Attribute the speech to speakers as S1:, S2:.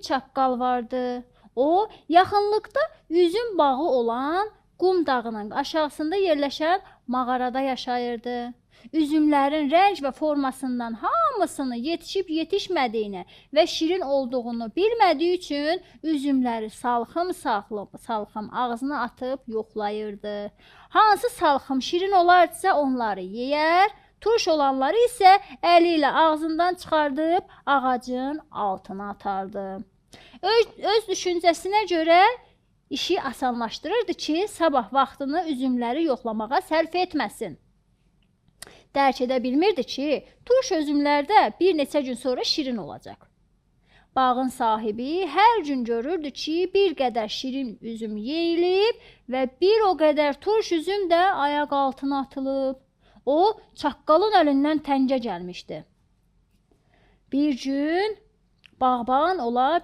S1: çaqqal vardı. O, yaxınlıqda üzüm bağı olan Qum dağının aşağısında yerləşən mağarada yaşayırdı. Üzümlərin rəng və formasından hamısını yetişib yetişmədiyini və şirin olduğunu bilmədiyi üçün üzümləri salxım ağzına atıb yoxlayırdı. Hansı salxım şirin olarsa onları yeyər, turş olanları isə əli ilə ağzından çıxardıb ağacın altına atardı. Öz düşüncəsinə görə işi asanlaşdırırdı ki, sabah vaxtını üzümləri yoxlamağa sərf etməsin. Dərk edə bilmirdi ki, turş üzümlərdə bir neçə gün sonra şirin olacaq. Bağın sahibi hər gün görürdü ki, bir qədər şirin üzüm yeyilib və bir o qədər turş üzüm də ayaq altına atılıb. O, çaqqalın əlindən təngə gəlmişdi. Bir gün bağban ola